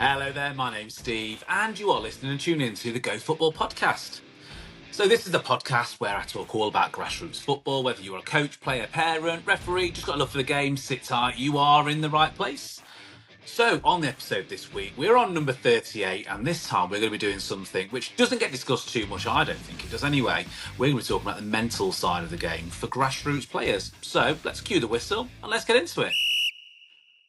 Hello there, my name's Steve, and you are listening and tuning in to the Go Football podcast. So this is the podcast where I talk all about grassroots football, whether you're a coach, player, parent, referee, just got a love for the game, sit tight, you are in the right place. So on the episode this week, we're on number 38, and this time we're going to be doing something which doesn't get discussed too much, I don't think it does anyway. We're going to be talking about the mental side of the game for grassroots players. So let's cue the whistle and let's get into it.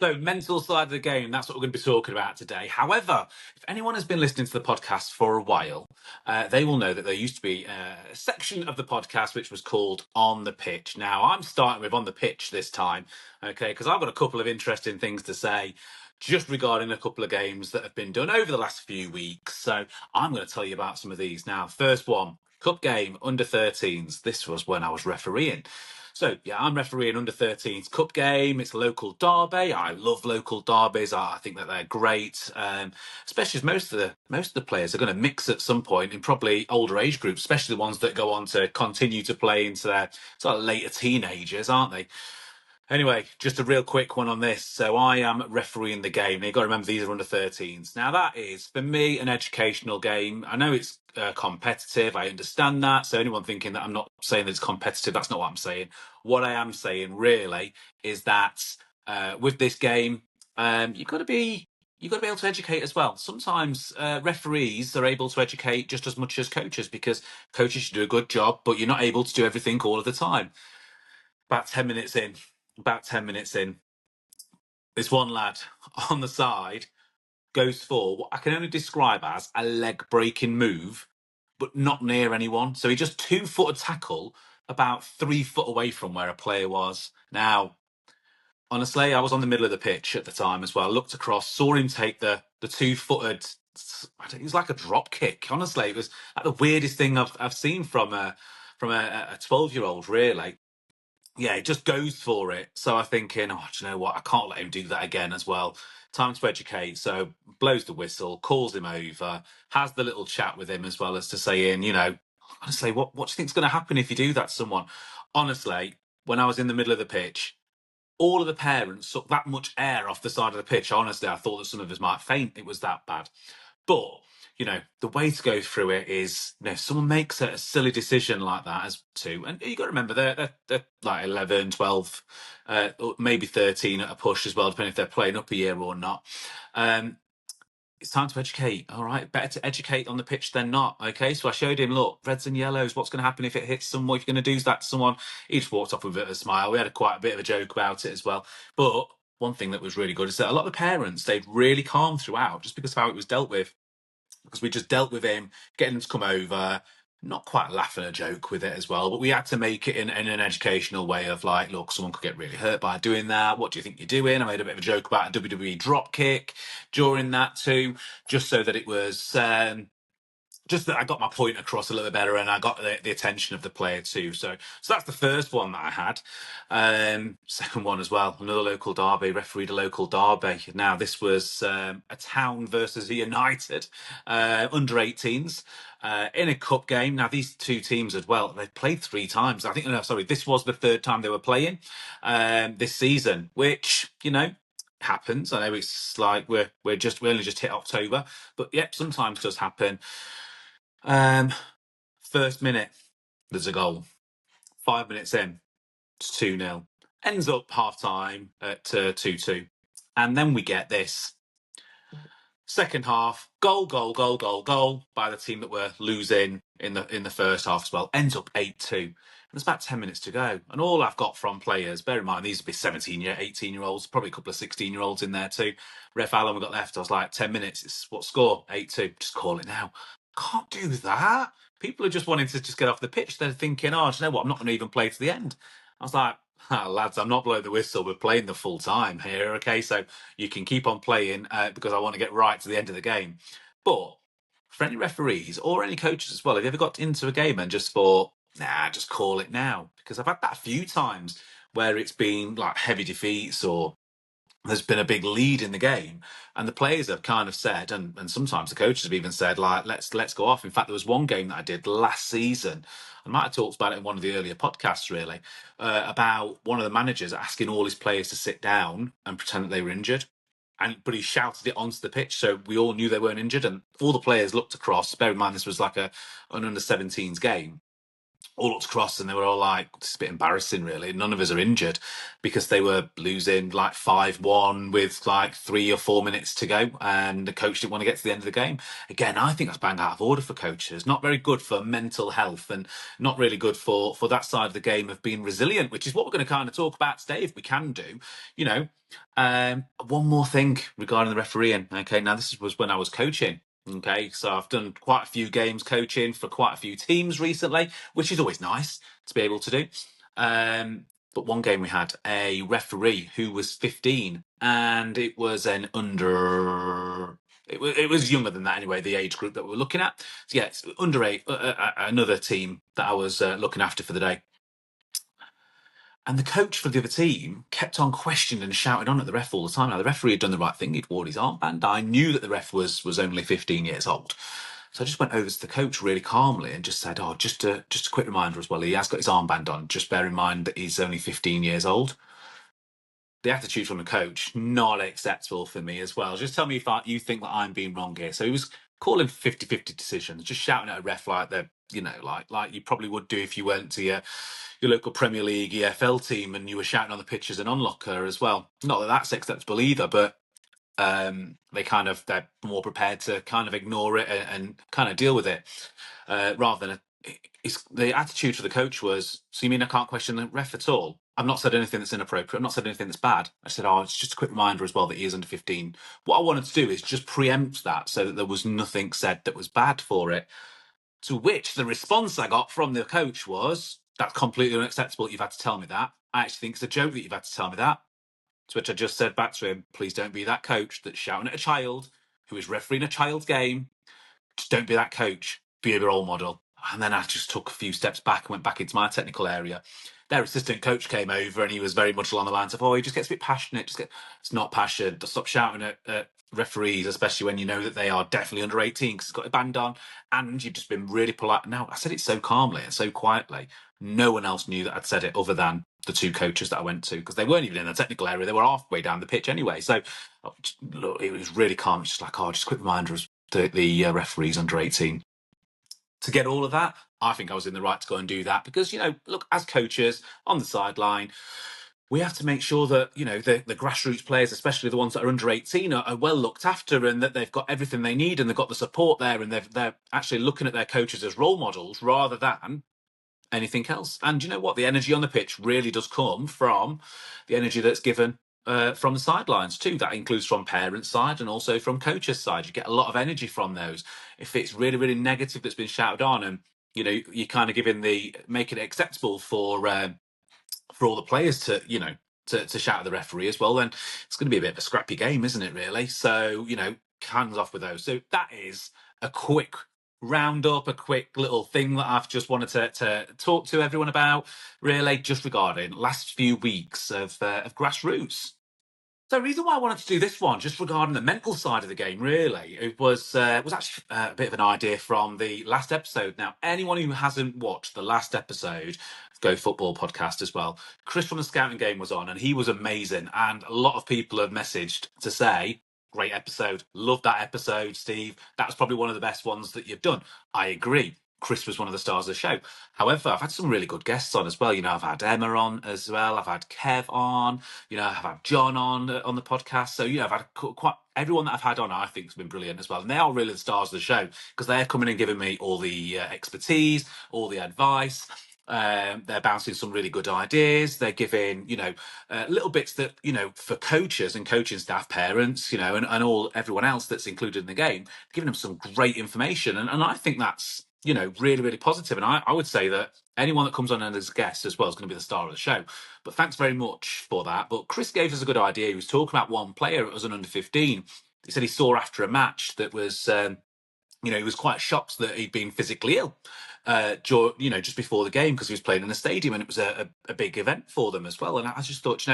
So, mental side of the game, that's what we're going to be talking about today. However, if anyone has been listening to the podcast for a while, they will know that there used to be a section of the podcast which was called On the Pitch. Now, I'm starting with On the Pitch this time, okay, because I've got a couple of interesting things to say just regarding a couple of games that have been done over the last few weeks. So, I'm going to tell you about some of these. Now, first one, Cup game, under 13s. This was when I was refereeing. So, yeah, I'm refereeing under 13s Cup game. It's a local derby. I love local derbies. I think that they're great, especially as most of the players are going to mix at some point in probably older age groups, especially the ones that go on to continue to play into their sort of later teenagers, aren't they? Anyway, just a real quick one on this. So I am refereeing the game. Now, you've got to remember these are under 13s. Now, that is, for me, an educational game. I know it's competitive. I understand that. So anyone thinking that I'm not saying that it's competitive, that's not what I'm saying. What I am saying, really, is that with this game, you've got to be able to educate as well. Sometimes referees are able to educate just as much as coaches, because coaches should do a good job, but you're not able to do everything all of the time. About 10 minutes in, this one lad on the side goes for what I can only describe as a leg breaking move, but not near anyone. So he just 2-foot tackle about 3 foot away from where a player was. Now, honestly, I was on the middle of the pitch at the time as well. Looked across, saw him take the 2-footed. It was like a drop kick. Honestly, it was like the weirdest thing I've seen from a 12-year-old, really. Yeah, it just goes for it. So I'm thinking, oh, do you know what? I can't let him do that again as well. Time to educate. So blows the whistle, calls him over, has the little chat with him as well as to saying, honestly, what do you think's going to happen if you do that to someone? Honestly, when I was in the middle of the pitch, all of the parents sucked that much air off the side of the pitch. Honestly, I thought that some of us might faint. It was that bad. But the way to go through it is, someone makes a silly decision like that as two, and you got to remember they're like 11, 12, or maybe 13 at a push as well, depending if they're playing up a year or not. It's time to educate. All right, better to educate on the pitch than not. Okay, so I showed him, look, reds and yellows. What's going to happen if it hits someone? If you're going to do that to someone, he just walked off with a bit of a smile. We had quite a bit of a joke about it as well. But one thing that was really good is that a lot of the parents stayed really calm throughout, just because of how it was dealt with. Because we just dealt with him, getting him to come over, not quite laughing a joke with it as well, but we had to make it in an educational way of like, look, someone could get really hurt by doing that. What do you think you're doing? I made a bit of a joke about a WWE drop kick during that too, just so that it was just that I got my point across a little bit better, and I got the attention of the player too. So that's the first one that I had. Second one as well, another local derby, refereed a local derby. Now this was a Town versus a United, under 18s, in a cup game. Now these two teams as well, they've played 3 times. I think, no, sorry, this was the 3rd time they were playing this season, which, happens. I know it's like we only just hit October, but yep, sometimes does happen. First minute, there's a goal. 5 minutes in, it's 2-0. Ends up half time at 2-2. And then we get this. Second half, goal by the team that were losing in the first half as well. Ends up 8-2. And there's about 10 minutes to go. And all I've got from players, bear in mind, these would be 18-year-olds, probably a couple of 16-year-olds in there too. Ref Alan, we got left. I was like, 10 minutes. It's what score? 8-2. Just call it now. Can't do that. People are just wanting to just get off the pitch. They're thinking, oh, do you know what? I'm not going to even play to the end. I was like, lads, I'm not blowing the whistle. We're playing the full time here, okay? So you can keep on playing because I want to get right to the end of the game. But for any referees or any coaches as well, have you ever got into a game and just thought, nah, just call it now? Because I've had that a few times where it's been like heavy defeats, or there's been a big lead in the game, and the players have kind of said, and sometimes the coaches have even said, like, let's go off. In fact, there was one game that I did last season. I might have talked about it in one of the earlier podcasts, really, about one of the managers asking all his players to sit down and pretend that they were injured. but he shouted it onto the pitch, so we all knew they weren't injured, and all the players looked across. Bear in mind, this was like an under-17s game. All looked across and they were all like, it's a bit embarrassing, really. None of us are injured because they were losing like 5-1 with like 3 or 4 minutes to go, and the coach didn't want to get to the end of the game. Again, I think that's bang out of order for coaches. Not very good for mental health, and not really good for that side of the game of being resilient, which is what we're going to kind of talk about today, if we can do. You know, one more thing regarding the refereeing. Okay, now this was when I was coaching. Okay, so I've done quite a few games coaching for quite a few teams recently, which is always nice to be able to do. But one game we had a referee who was 15, and it was an under. It was younger than that anyway, the age group that we were looking at. So yeah, it's under eight, another team that I was looking after for the day. And the coach for the other team kept on questioning and shouting on at the ref all the time. Now, the referee had done the right thing. He'd worn his armband. I knew that the ref was only 15 years old. So I just went over to the coach really calmly and just said, just a quick reminder as well. He has got his armband on. Just bear in mind that he's only 15 years old. The attitude from the coach, not acceptable for me as well. Just tell me if you think that I'm being wrong here. So he was calling 50-50 decisions, just shouting at a ref like they're, like you probably would do if you went to your local Premier League EFL team and you were shouting on the pitch as an onlooker as well. Not that that's acceptable either, but they're more prepared to kind of ignore it and kind of deal with it, rather than the attitude for the coach was, so you mean I can't question the ref at all? I've not said anything that's inappropriate. I've not said anything that's bad. I said, it's just a quick reminder as well that he is under 15. What I wanted to do is just preempt that so that there was nothing said that was bad for it. To which the response I got from the coach was, that's completely unacceptable. You've had to tell me that. I actually think it's a joke that you've had to tell me that. To which I just said back to him, please don't be that coach that's shouting at a child who is refereeing a child's game. Just don't be that coach. Be a role model. And then I just took a few steps back and went back into my technical area. Their assistant coach came over and he was very much along the lines of, he just gets a bit passionate. It's not passion. Just stop shouting at referees, especially when you know that they are definitely under 18 because it's got a band on, and you've just been really polite. Now, I said it so calmly and so quietly. No one else knew that I'd said it other than the two coaches that I went to, because they weren't even in the technical area. They were halfway down the pitch anyway. So look, it was really calm. It's just like, just a quick reminder of the referees under 18. To get all of that, I think I was in the right to go and do that because, look, as coaches on the sideline, we have to make sure that, the grassroots players, especially the ones that are under 18, are well looked after, and that they've got everything they need and they've got the support there, and they're actually looking at their coaches as role models rather than anything else. And you know what? The energy on the pitch really does come from the energy that's given from the sidelines too. That includes from parents' side and also from coaches' side. You get a lot of energy from those. If it's really, really negative that's been shouted on, and you're kind of making it acceptable for all the players to to shout at the referee as well, then it's going to be a bit of a scrappy game, isn't it? Really. So hands off with those. So that is a quick round up, a quick little thing that I've just wanted to talk to everyone about, really, just regarding last few weeks of Grassroots. So the reason why I wanted to do this one, just regarding the mental side of the game, really, it was actually a bit of an idea from the last episode. Now, anyone who hasn't watched the last episode of Go Football podcast as well, Chris from the Scouting Game was on, and he was amazing. And a lot of people have messaged to say, great episode, love that episode, Steve. That was probably one of the best ones that you've done. I agree. Chris was one of the stars of the show. However, I've had some really good guests on as well. I've had Emma on as well. I've had Kev on. I've had John on the podcast. So, I've had quite everyone that I've had on, I think, has been brilliant as well. And they are really the stars of the show because they're coming and giving me all the expertise, all the advice. They're bouncing some really good ideas. They're giving, little bits that, for coaches and coaching staff, parents, and everyone else that's included in the game, giving them some great information. And I think that's, really, really positive. And I would say that anyone that comes on as a guest as well is going to be the star of the show. But thanks very much for that. But Chris gave us a good idea. He was talking about one player. It was an under 15. He said he saw after a match that was, he was quite shocked that he'd been physically ill, just before the game because he was playing in a stadium and it was a big event for them as well. And I just thought,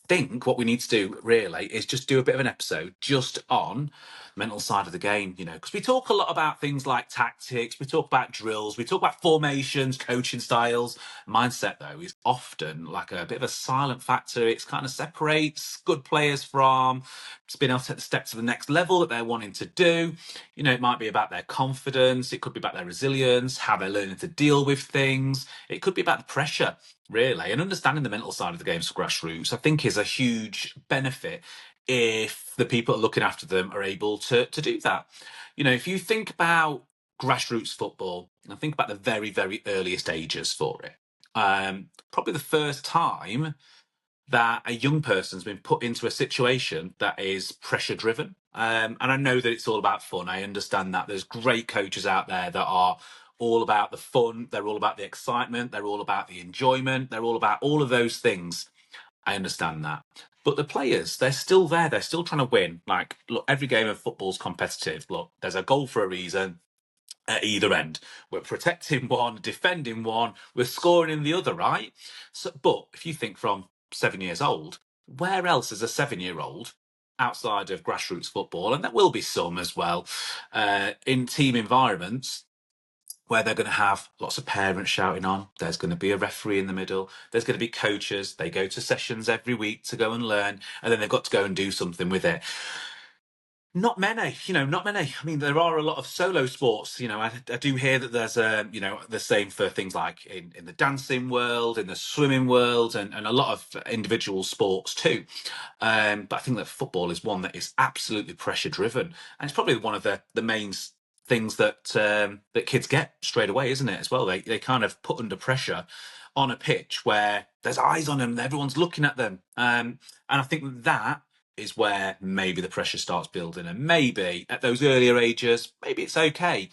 think what we need to do really is just do a bit of an episode just on mental side of the game, because we talk a lot about things like tactics, we talk about drills, we talk about formations, coaching styles. Mindset, though, is often like a bit of a silent factor. It's kind of separates good players from being able to take the step to the next level that they're wanting to do. It might be about their confidence, it could be about their resilience, how they're learning to deal with things. It could be about the pressure, really. And understanding the mental side of the game for Grassroots, I think, is a huge benefit if the people that are looking after them are able to do that. If you think about grassroots football, and think about the very, very earliest ages for it, probably the first time that a young person's been put into a situation that is pressure driven. And I know that it's all about fun. I understand that there's great coaches out there that are all about the fun. They're all about the excitement. They're all about the enjoyment. They're all about all of those things. I understand that. But the players, they're still there. They're still trying to win. Like, look, every game of football's competitive. Look, there's a goal for a reason at either end. We're protecting one, defending one, we're scoring in the other, right? So, but if you think from 7 years old, where else is a 7-year-old outside of grassroots football? And there will be some as well in team environments where they're going to have lots of parents shouting on. There's going to be a referee in the middle. There's going to be coaches. They go to sessions every week to go and learn, and then they've got to go and do something with it. Not many, not many. I mean, there are a lot of solo sports. I do hear that there's the same for things like in the dancing world, in the swimming world, and a lot of individual sports too. But I think that football is one that is absolutely pressure driven, and it's probably one of the main things that that kids get straight away, isn't it? As well, they kind of put under pressure on a pitch where there's eyes on them, everyone's looking at them, and I think that is where maybe the pressure starts building. And maybe at those earlier ages, maybe it's okay.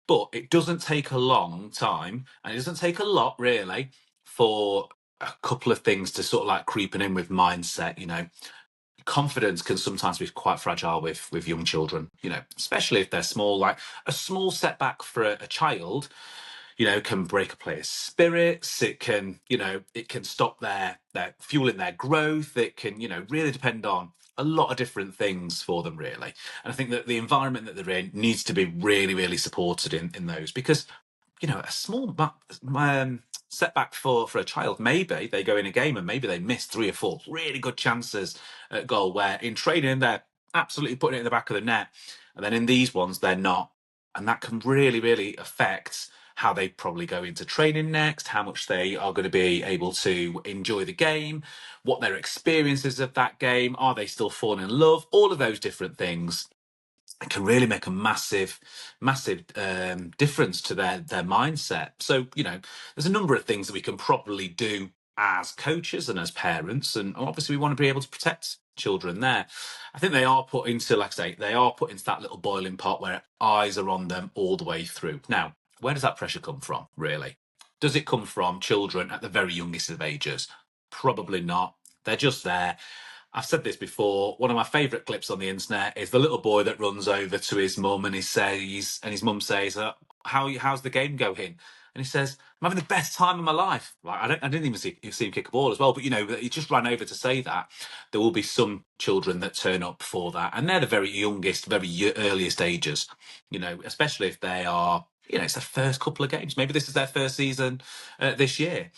But it doesn't take a long time, and it doesn't take a lot, really, for a couple of things to sort of like creeping in with mindset. Confidence can sometimes be quite fragile with young children, especially if they're small. Like a small setback for a child, can break a player's spirits. It can, it can stop their fueling their growth. It can, really depend on a lot of different things for them, really. And I think that the environment that they're in needs to be really, really supported in those, because, a small setback for a child, maybe they go in a game and maybe they miss 3 or 4 really good chances at goal, where in training they're absolutely putting it in the back of the net, and then in these ones they're not. And that can really, really affect how they probably go into training next, how much they are going to be able to enjoy the game, what their experiences of that game, are they still falling in love, all of those different things. It can really make a massive, massive difference to their mindset. So, there's a number of things that we can probably do as coaches and as parents, and obviously we want to be able to protect children there. I think they are put into, like I say, they are put into that little boiling pot where eyes are on them all the way through. Now, where does that pressure come from, really? Does it come from children at the very youngest of ages? Probably not. They're just there. I've said this before. One of my favourite clips on the internet is the little boy that runs over to his mum and his mum says, how's the game going? And he says, I'm having the best time of my life. Like, I didn't even see him kick a ball as well, but he just ran over to say that. There will be some children that turn up for that, and they're the very youngest, very earliest ages. Especially if they are, it's their first couple of games. Maybe this is their first season this year.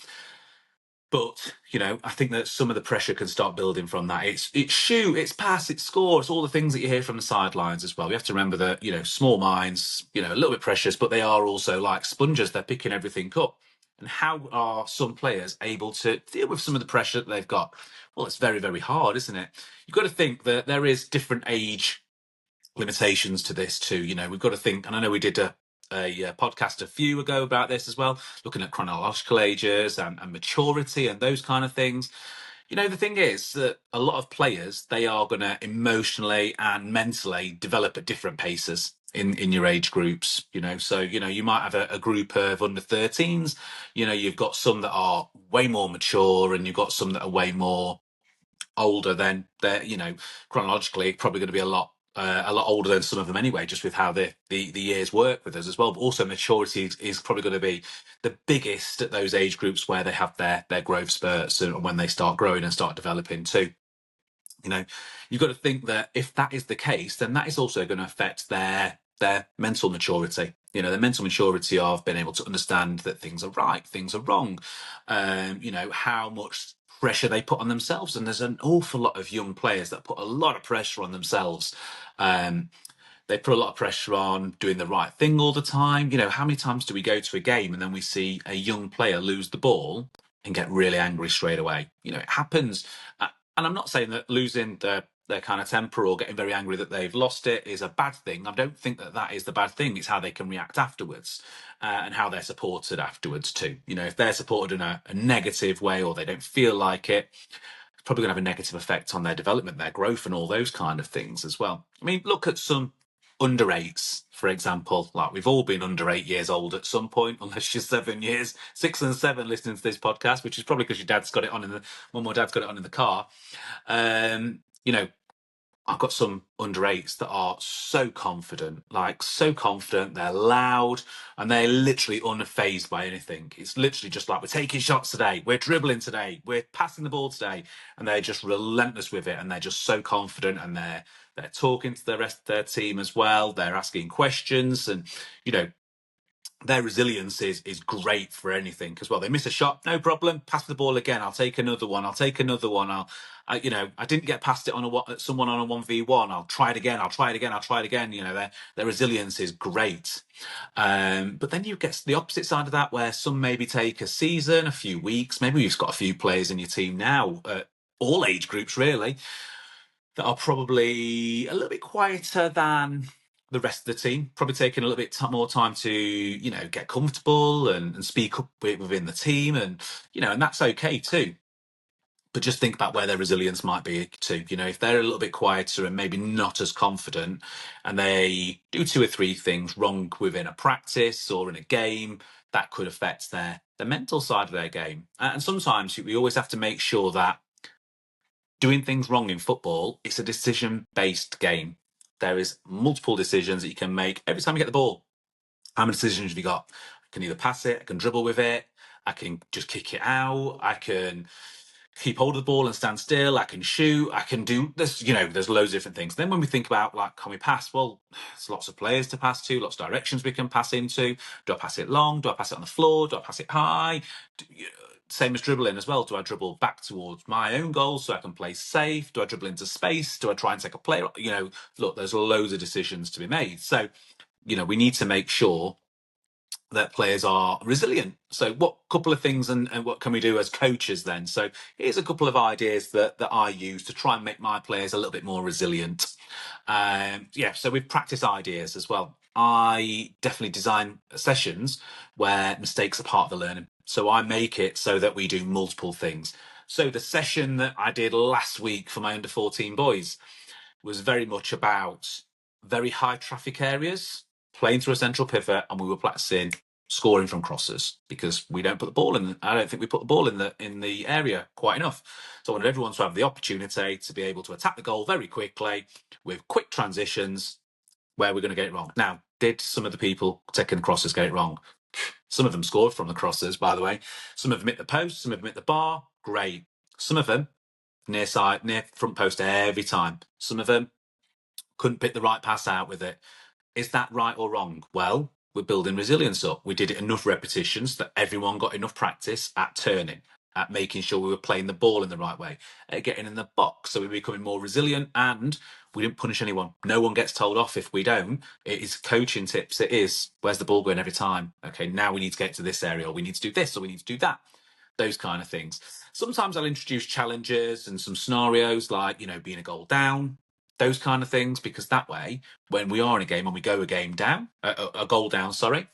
But, I think that some of the pressure can start building from that. It's shoot, it's pass, it's score, it's all the things that you hear from the sidelines as well. We have to remember that, small minds, a little bit precious, but they are also like sponges. They're picking everything up. And how are some players able to deal with some of the pressure that they've got? Well, it's very, very hard, isn't it? You've got to think that there is different age limitations to this too. We've got to think, and I know we did a podcast a few ago about this as well, looking at chronological ages and maturity and those kind of things. The thing is that a lot of players, they are going to emotionally and mentally develop at different paces in your age groups. So you might have a group of under 13s. You've got some that are way more mature, and you've got some that are way more older. Then they're chronologically probably going to be a lot older than some of them anyway, just with how the years work with us as well. But also maturity is probably going to be the biggest at those age groups where they have their growth spurts and when they start growing and start developing too. You know, you've got to think that if that is the case, then that is also going to affect their mental maturity. You know, their mental maturity of being able to understand that things are right, things are wrong. You know, how much pressure they put on themselves, and there's an awful lot of young players that put a lot of pressure on themselves. They put a lot of pressure on doing the right thing all the time. You know, how many times do we go to a game and then we see a young player lose the ball and get really angry straight away? You know, it happens. And I'm not saying that losing their kind of temper or getting very angry that they've lost it is a bad thing. I don't think that that is the bad thing. It's how they can react afterwards, and how they're supported afterwards too. You know, if they're supported in a negative way or they don't feel like it, it's probably going to have a negative effect on their development, their growth, and all those kind of things as well. I mean, look at some under eights, for example. Like, we've all been under 8 years old at some point, unless you're 7 years, 6 and 7, listening to this podcast, which is probably because your dad's got it on in the mum or dad's got it on in the car. You know, I've got some under eights that are so confident, like so confident. They're loud and they're literally unfazed by anything. It's literally just like, we're taking shots today, we're dribbling today, we're passing the ball today, and they're just relentless with it. And they're just so confident, and they're talking to the rest of their team as well. They're asking questions, and you know, their resilience is great for anything as well. They miss a shot, no problem. Pass the ball again. I'll take another one. I'll take another one. You know, I didn't get past it on someone on a 1v1. I'll try it again. I'll try it again. I'll try it again. You know, their resilience is great. But then you get the opposite side of that, where some maybe take a season, a few weeks. Maybe you've got a few players in your team now, all age groups really, that are probably a little bit quieter than the rest of the team, probably taking a little bit more time to, you know, get comfortable and speak up within the team. And, you know, and that's okay too. But just think about where their resilience might be too. You know, if they're a little bit quieter and maybe not as confident, and they do 2 or 3 things wrong within a practice or in a game, that could affect the mental side of their game. And sometimes we always have to make sure that doing things wrong in football, it's a decision-based game. There is multiple decisions that you can make every time you get the ball. How many decisions have you got? I can either pass it, I can dribble with it, I can just kick it out, I can keep hold of the ball and stand still, I can shoot, I can do this, you know, there's loads of different things. Then when we think about, like, can we pass? Well, there's lots of players to pass to, lots of directions we can pass into. Do I pass it long? Do I pass it on the floor? Do I pass it high? Same as dribbling as well. Do I dribble back towards my own goal so I can play safe? Do I dribble into space? Do I try and take a player? You know, look, there's loads of decisions to be made. So, you know, we need to make sure that players are resilient. So what couple of things and what can we do as coaches then? So here's a couple of ideas that I use to try and make my players a little bit more resilient. So with practice ideas as well. I definitely design sessions where mistakes are part of the learning. So I make it so that we do multiple things. So the session that I did last week for my under 14 boys was very much about very high traffic areas, playing through a central pivot, and we were practicing scoring from crosses, because we don't put the ball in. I don't think we put the ball in the area quite enough. So I wanted everyone to have the opportunity to be able to attack the goal very quickly with quick transitions where we're going to get it wrong. Now, did some of the people taking the crosses get it wrong? Some of them scored from the crosses, by the way. Some of them hit the post, some of them hit the bar. Great. Some of them near front post every time. Some of them couldn't pick the right pass out with it. Is that right or wrong? Well, we're building resilience up. We did it enough repetitions that everyone got enough practice at turning, at making sure we were playing the ball in the right way, at getting in the box. So we're becoming more resilient, and we didn't punish anyone. No one gets told off if we don't. It is coaching tips. It is, where's the ball going every time? Okay, now we need to get to this area, or we need to do this, or we need to do that. Those kind of things. Sometimes I'll introduce challenges and some scenarios, like, you know, being a goal down, those kind of things, because that way, when we are in a game and we go a goal down, sorry,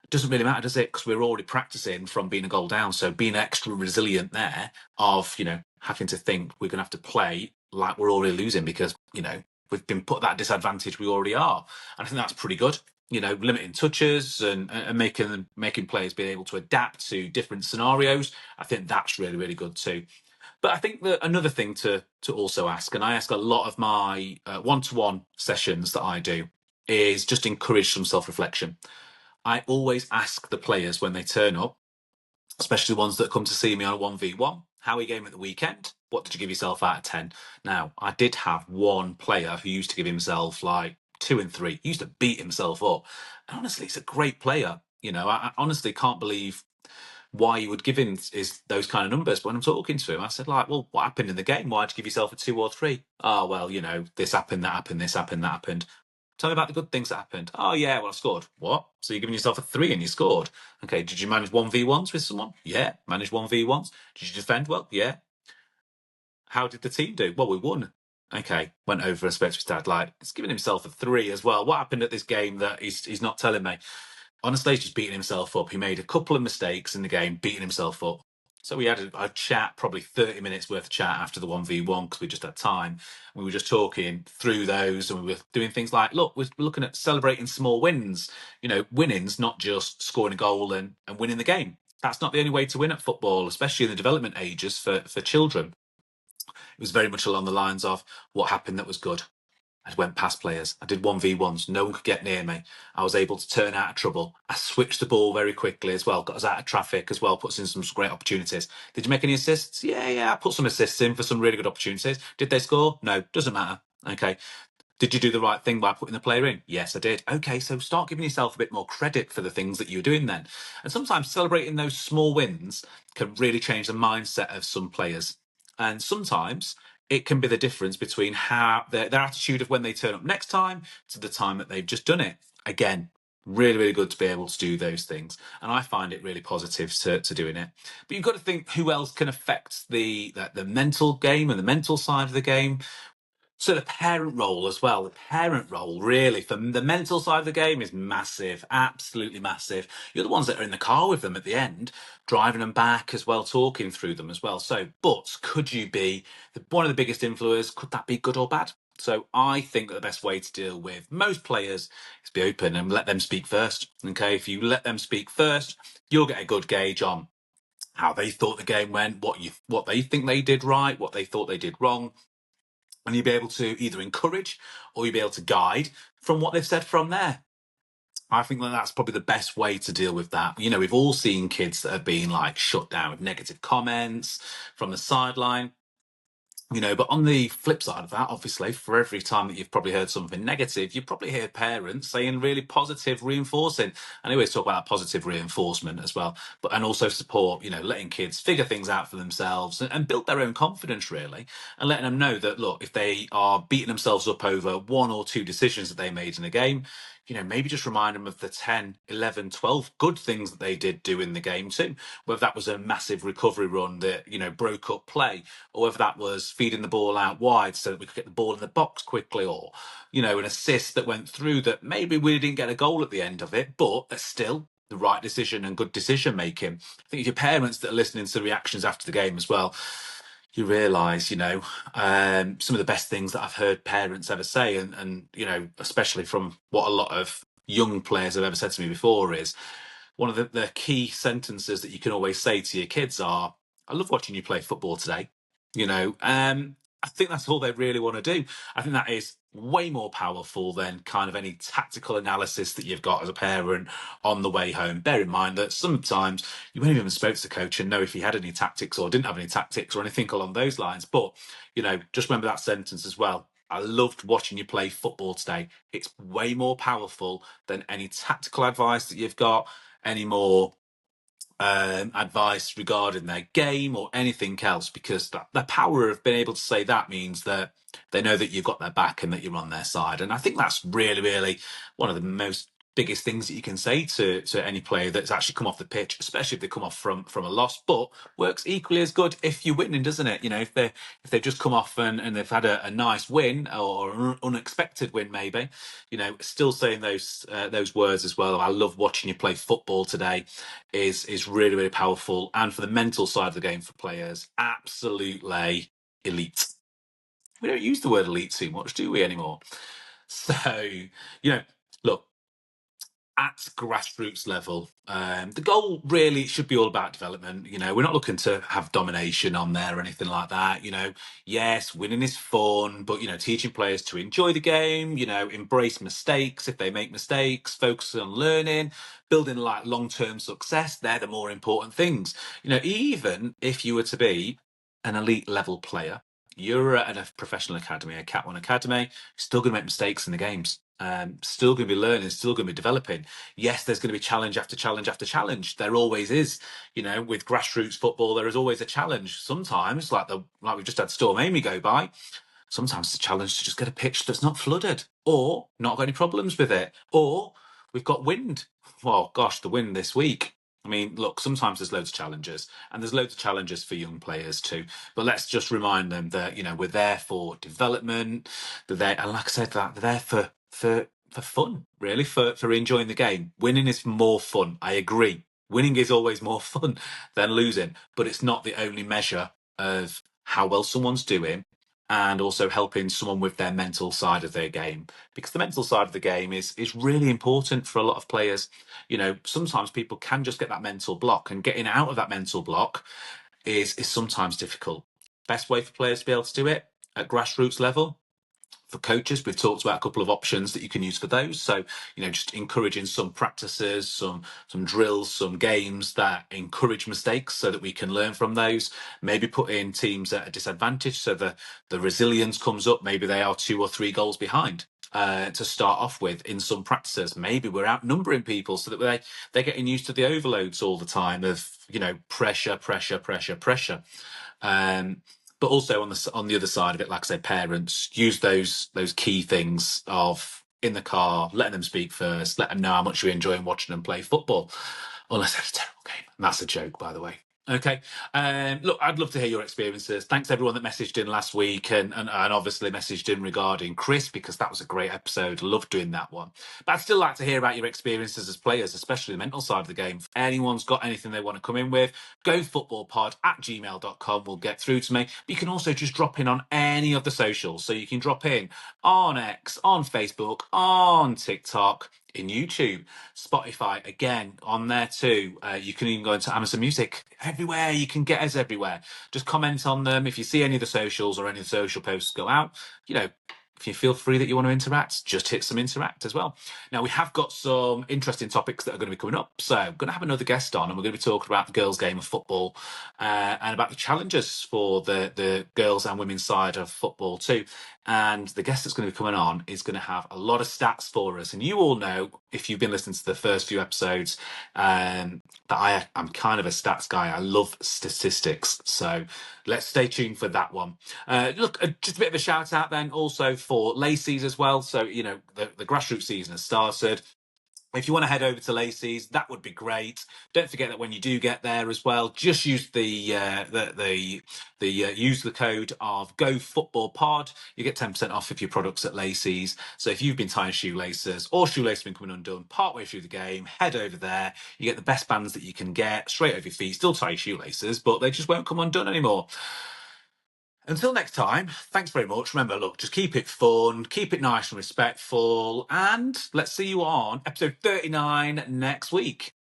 it doesn't really matter, does it? Because we're already practicing from being a goal down. So being extra resilient there, of, you know, having to think we're going to have to play like we're already losing, because, you know, we've been put at that disadvantage we already are. And I think that's pretty good. You know, limiting touches and making players be able to adapt to different scenarios. I think that's really, really good too. But I think that another thing to also ask, and I ask a lot of my one-to-one sessions that I do, is just encourage some self-reflection. I always ask the players when they turn up, especially the ones that come to see me on a 1v1, how are you game at the weekend? what did you give yourself out of 10? Now, I did have one player who used to give himself like 2 and 3. He used to beat himself up. And honestly, he's a great player. I honestly can't believe why you would give him is those kind of numbers. But when I'm talking to him, I said, like, well, what happened in the game? Why'd you give yourself a 2 or 3? Oh, well, this happened, that happened, this happened, that happened. Tell me about the good things that happened. Oh, yeah, well, I scored. What? So you're giving yourself a 3 and you scored. Okay, did you manage 1v1s with someone? Yeah, manage 1v1s. Did you defend well? Yeah. How did the team do? Well, we won. Okay, went over and spoke to his dad. Like, he's giving himself a 3 as well. What happened at this game that he's not telling me? Honestly, he's just beating himself up. He made a couple of mistakes in the game, beating himself up. So we had a chat, probably 30 minutes worth of chat after the 1v1 because we just had time. We were just talking through those and we were doing things like, look, we're looking at celebrating small wins. Winnings, not just scoring a goal and winning the game. That's not the only way to win at football, especially in the development ages for children. It was very much along the lines of what happened that was good. I went past players. I did 1v1s. No one could get near me. I was able to turn out of trouble. I switched the ball very quickly as well. Got us out of traffic as well. Put us in some great opportunities. Did you make any assists? Yeah. I put some assists in for some really good opportunities. Did they score? No. Doesn't matter. Okay. Did you do the right thing by putting the player in? Yes, I did. Okay, so start giving yourself a bit more credit for the things that you're doing then. And sometimes celebrating those small wins can really change the mindset of some players. And sometimes it can be the difference between how their attitude of when they turn up next time to the time that they've just done it. Again, really, really good to be able to do those things. And I find it really positive to doing it. But you've got to think who else can affect the mental game and the mental side of the game. So the parent role as well. The parent role, really, for the mental side of the game is massive, absolutely massive. You're the ones that are in the car with them at the end, driving them back as well, talking through them as well. So, but could you be one of the biggest influencers? Could that be good or bad? So I think that the best way to deal with most players is be open and let them speak first. Okay, if you let them speak first, you'll get a good gauge on how they thought the game went, what they think they did right, what they thought they did wrong, and you'll be able to either encourage or you'll be able to guide from what they've said from there. I think that that's probably the best way to deal with that. We've all seen kids that have been like shut down with negative comments from the sideline. But on the flip side of that, obviously, for every time that you've probably heard something negative, you probably hear parents saying really positive, reinforcing. And I always talk about positive reinforcement as well, and also support, letting kids figure things out for themselves and build their own confidence, really, and letting them know that, look, if they are beating themselves up over 1 or 2 decisions that they made in a game, maybe just remind them of the 10, 11, 12 good things that they did do in the game too. Whether that was a massive recovery run that, broke up play, or whether that was feeding the ball out wide so that we could get the ball in the box quickly, or, an assist that went through that maybe we didn't get a goal at the end of it, but that's still the right decision and good decision making. I think your parents that are listening to the reactions after the game as well, you realise, some of the best things that I've heard parents ever say, and especially from what a lot of young players have ever said to me before, is one of the key sentences that you can always say to your kids are, I love watching you play football today. I think that's all they really want to do. I think that is way more powerful than kind of any tactical analysis that you've got as a parent on the way home. Bear in mind that sometimes you won't even spoke to the coach and know if he had any tactics or didn't have any tactics or anything along those lines. But, just remember that sentence as well. I loved watching you play football today. It's way more powerful than any tactical advice that you've got, any more advice regarding their game or anything else, because the power of being able to say that means that they know that you've got their back and that you're on their side. And I think that's really, really one of the most biggest things that you can say to any player that's actually come off the pitch, especially if they come off from a loss, but works equally as good if you're winning, doesn't it? If they've just come off and they've had a nice win or an unexpected win, maybe, still saying those words as well. I love watching you play football today is really, really powerful. And for the mental side of the game for players, absolutely elite. We don't use the word elite too much, do we, anymore? So, look, at grassroots level, the goal really should be all about development. We're not looking to have domination on there or anything like that. Yes, winning is fun, but teaching players to enjoy the game, embrace mistakes if they make mistakes, focus on learning, building like long-term success. They're the more important things. Even if you were to be an elite level player, you're at a professional academy, a Cat 1 academy, you're still going to make mistakes in the games. Still going to be learning, still going to be developing. Yes, there's going to be challenge after challenge after challenge. There always is. With grassroots football, there is always a challenge. Sometimes, like we've just had Storm Amy go by, sometimes it's a challenge to just get a pitch that's not flooded or not got any problems with it. Or we've got wind. Well, gosh, the wind this week. I mean, look, sometimes there's loads of challenges, and there's loads of challenges for young players too. But let's just remind them that, we're there for development. They're there, and like I said, that they're there for fun, really, for enjoying the game. Winning is more fun. I agree. Winning is always more fun than losing, but it's not the only measure of how well someone's doing, and also helping someone with their mental side of their game, because the mental side of the game is really important for a lot of players. Sometimes people can just get that mental block, and getting out of that mental block is sometimes difficult. Best way for players to be able to do it at grassroots level, for coaches, we've talked about a couple of options that you can use for those. So, just encouraging some practices, some drills, some games that encourage mistakes so that we can learn from those. Maybe put in teams at a disadvantage so the resilience comes up. Maybe they are 2 or 3 goals behind. To start off with in some practices. Maybe we're outnumbering people so that they're getting used to the overloads all the time of, pressure. But also on the other side of it, like I said, parents use those key things of in the car, letting them speak first, let them know how much you're enjoying watching them play football, unless it's a terrible game. And that's a joke, by the way. Okay. Look, I'd love to hear your experiences. Thanks everyone that messaged in last week and obviously messaged in regarding Chris, because that was a great episode. Loved doing that one. But I'd still like to hear about your experiences as players, especially the mental side of the game. If anyone's got anything they want to come in with, gofootballpod@gmail.com will get through to me. But you can also just drop in on any of the socials. So you can drop in on X, on Facebook, on TikTok, in YouTube, Spotify, again, on there too. You can even go into Amazon Music. Everywhere, you can get us everywhere. Just comment on them. If you see any of the socials or any of the social posts go out, if you feel free that you want to interact, just hit some interact as well. Now, we have got some interesting topics that are going to be coming up. So I'm going to have another guest on, and we're going to be talking about the girls' game of football and about the challenges for the girls and women's side of football too. And the guest that's going to be coming on is going to have a lot of stats for us. And you all know, if you've been listening to the first few episodes, that I'm kind of a stats guy. I love statistics. So let's stay tuned for that one. Look, just a bit of a shout out then also for Lacey's as well. So, the grassroots season has started. If you want to head over to Lacey's, that would be great. Don't forget that when you do get there as well, just use use the code of GoFootballPod. You get 10% off of your products at Lacey's. So if you've been tying shoelaces or shoelaces been coming undone partway through the game, head over there. You get the best bands that you can get straight over your feet. Still tie your shoelaces, but they just won't come undone anymore. Until next time, thanks very much. Remember, look, just keep it fun, keep it nice and respectful, and let's see you on episode 39 next week.